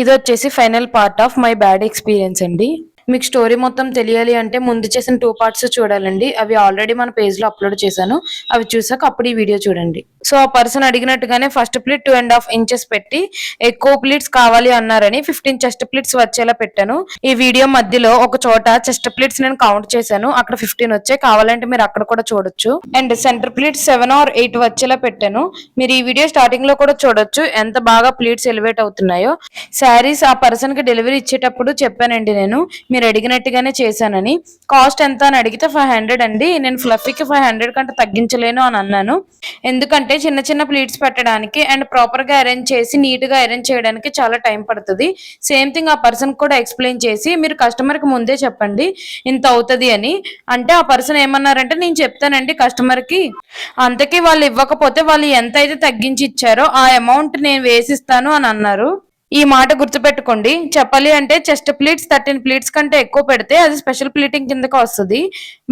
ఇదొచ్చేసి final part of my bad experience అండి. మీకు story మొత్తం తెలియాలి అంటే ముందు చేసిన 2 పార్ట్స్ చూడాలండి. అవి ఆల్రెడీ మన పేజ్ లో అప్లోడ్ చేశాను. అవి చూసాక అప్పుడు ఈ వీడియో చూడండి. సో ఆ పర్సన్ అడిగినట్టుగానే ఫస్ట్ ప్లీట్ 2.5 ఇంచెస్ పెట్టి ఎక్కువ ప్లీట్స్ కావాలి అన్నారని 15 చెస్ట్ ప్లీట్స్ వచ్చేలా పెట్టాను. ఈ వీడియో మధ్యలో ఒక చోట చెస్ట్ ప్లీట్స్ నేను కౌంట్ చేశాను. అక్కడ 15 వచ్చాయి. కావాలంటే మీరు అక్కడ కూడా చూడొచ్చు. అండ్ సెంటర్ ప్లీట్స్ 7 or 8 వచ్చేలా పెట్టాను. మీరు ఈ వీడియో స్టార్టింగ్ లో కూడా చూడొచ్చు ఎంత బాగా ప్లీట్స్ ఎలివేట్ అవుతున్నాయో. శారీస్ ఆ పర్సన్ కి డెలివరీ ఇచ్చేటప్పుడు చెప్పానండి నేను మీరు అడిగినట్టుగానే చేశానని. కాస్ట్ ఎంత అని అడిగితే 500 అండి. నేను ఫ్లఫీకి 500 కంటే తగ్గించలేను అని అన్నాను. ఎందుకంటే చిన్న చిన్న ప్లీట్స్ పెట్టడానికి అండ్ ప్రాపర్ గా అరేంజ్ చేసి నీట్ గా అరేంజ్ చేయడానికి చాలా టైం పడుతుంది. సేమ్ థింగ్ ఆ పర్సన్ కూడా ఎక్స్ప్లెయిన్ చేసి మీరు కస్టమర్ కి ముందే చెప్పండి ఇంత అవుతుంది అని. అంటే ఆ పర్సన్ ఏమన్నారంటే నేను చెప్తానండి కస్టమర్ కి, అంతకీ వాళ్ళు ఇవ్వకపోతే వాళ్ళు ఎంత అయితే తగ్గించి ఇచ్చారో ఆ అమౌంట్ నేను వేసిస్తాను అని అన్నారు. ఈ మాట గుర్తుపెట్టుకోండి. చెప్పాలి అంటే చెస్ట్ ప్లీట్స్ 13 ప్లీట్స్ కంటే ఎక్కువ పెడితే అది స్పెషల్ ప్లీటింగ్ కిందకి వస్తుంది.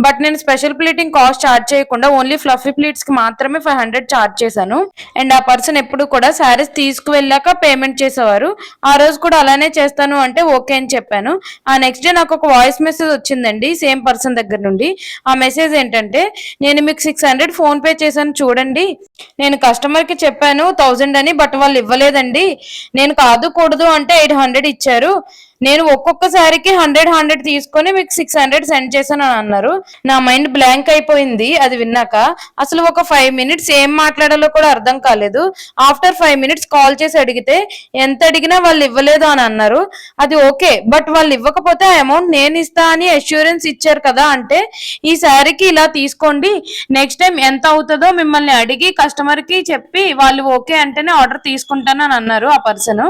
బట్ నేను స్పెషల్ ప్లీటింగ్ కాస్ట్ చార్జ్ చేయకుండా ఓన్లీ ఫ్లఫీ ప్లీట్స్ కి మాత్రమే 500 చార్జ్ చేశాను. అండ్ ఆ పర్సన్ ఎప్పుడు కూడా శారీస్ తీసుకువెళ్ళాక పేమెంట్ చేసేవారు. ఆ రోజు కూడా అలానే చేస్తాను అంటే ఓకే అని చెప్పాను. ఆ నెక్స్ట్ డే నాకు ఒక వాయిస్ మెసేజ్ వచ్చిందండి సేమ్ పర్సన్ దగ్గర నుండి. ఆ మెసేజ్ ఏంటంటే నేను మీకు 600 ఫోన్ పే చేశాను చూడండి. నేను కస్టమర్ కి చెప్పాను 1000 అని, బట్ వాళ్ళు ఇవ్వలేదండి. నేను కాదు కూడదు అంటే 800 ఇచ్చారు. నేను ఒక్కొక్కసారికి 100 తీసుకొని మీకు 600 సెండ్ చేశాను అని అన్నారు. నా మైండ్ బ్లాంక్ అయిపోయింది అది విన్నాక. అసలు ఒక 5 minutes ఏం మాట్లాడాలో కూడా అర్థం కాలేదు. ఆఫ్టర్ 5 minutes కాల్ చేసి అడిగితే ఎంత అడిగినా వాళ్ళు ఇవ్వలేదు అని అన్నారు. అది ఓకే, బట్ వాళ్ళు ఇవ్వకపోతే ఆ అమౌంట్ నేను ఇస్తా అని అష్యూరెన్స్ ఇచ్చారు కదా. అంటే ఈ శారీకి ఇలా తీసుకోండి, నెక్స్ట్ టైం ఎంత అవుతుందో మిమ్మల్ని అడిగి కస్టమర్ కి చెప్పి వాళ్ళు ఓకే అంటేనే ఆర్డర్ తీసుకుంటాను అని అన్నారు ఆ పర్సన్.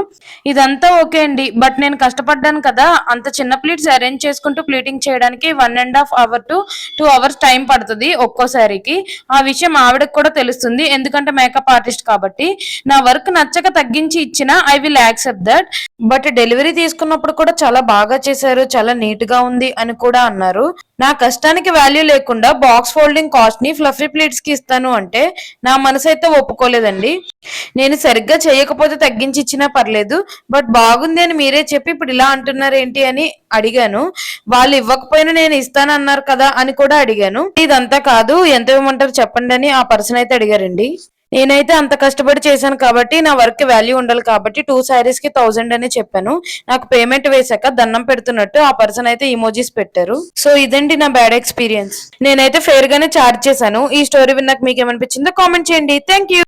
ఇదంతా ఓకే అండి, బట్ నేను కష్టపడ్డాను కదా. అంత చిన్న ప్లీట్స్ అరేంజ్ చేసుకుంటూ ప్లీటింగ్ చేయడానికి 1.5 hour to 2 hours టైం పడుతుంది ఒక్కోసారికి. ఆ విషయం ఆవిడకి కూడా తెలుస్తుంది ఎందుకంటే మేకప్ ఆర్టిస్ట్ కాబట్టి. నా వర్క్ నచ్చక తగ్గించి ఇచ్చిన I will accept that. But delivery తీసుకున్నప్పుడు కూడా చాలా బాగా చేశారు, చాలా నీట్ గా ఉంది అని కూడా అన్నారు. నా కష్టానికి వాల్యూ లేకుండా బాక్స్ ఫోల్డింగ్ కాస్ట్ ని ఫ్లఫీ ప్లీట్స్ కి ఇస్తాను అంటే నా మనసు అయితే ఒప్పుకోలేదండి. నేను సరిగ్గా చేయకపోతే తగ్గించి ఇచ్చినా పర్లేదు, బట్ బాగుంది అని మీరే చెప్పి ఇప్పుడు ఇలా అంటున్నారు ఏంటి అని అడిగాను. వాళ్ళు ఇవ్వకపోయినా నేను ఇస్తానన్నారు కదా అని కూడా అడిగాను. ఇదంతా కాదు ఎంత ఇవ్వమంటారు చెప్పండి అని ఆ పర్సన్ అయితే అడిగారండి. నేనైతే అంత కష్టపడి చేశాను కాబట్టి నా వర్క్ వాల్యూ ఉండాలి కాబట్టి 2 sarees కి 1000 అని చెప్పాను. నాకు పేమెంట్ వేసాక దండం పెడుతున్నట్టు ఆ పర్సన్ అయితే ఇమోజీస్ పెట్టారు. సో ఇదండి నా బ్యాడ్ ఎక్స్పీరియన్స్. నేనైతే ఫేర్ గానే చార్జ్ చేశాను. ఈ స్టోరీ విన్నాక మీకు ఏమనిపించిందో కామెంట్ చేయండి. Thank you.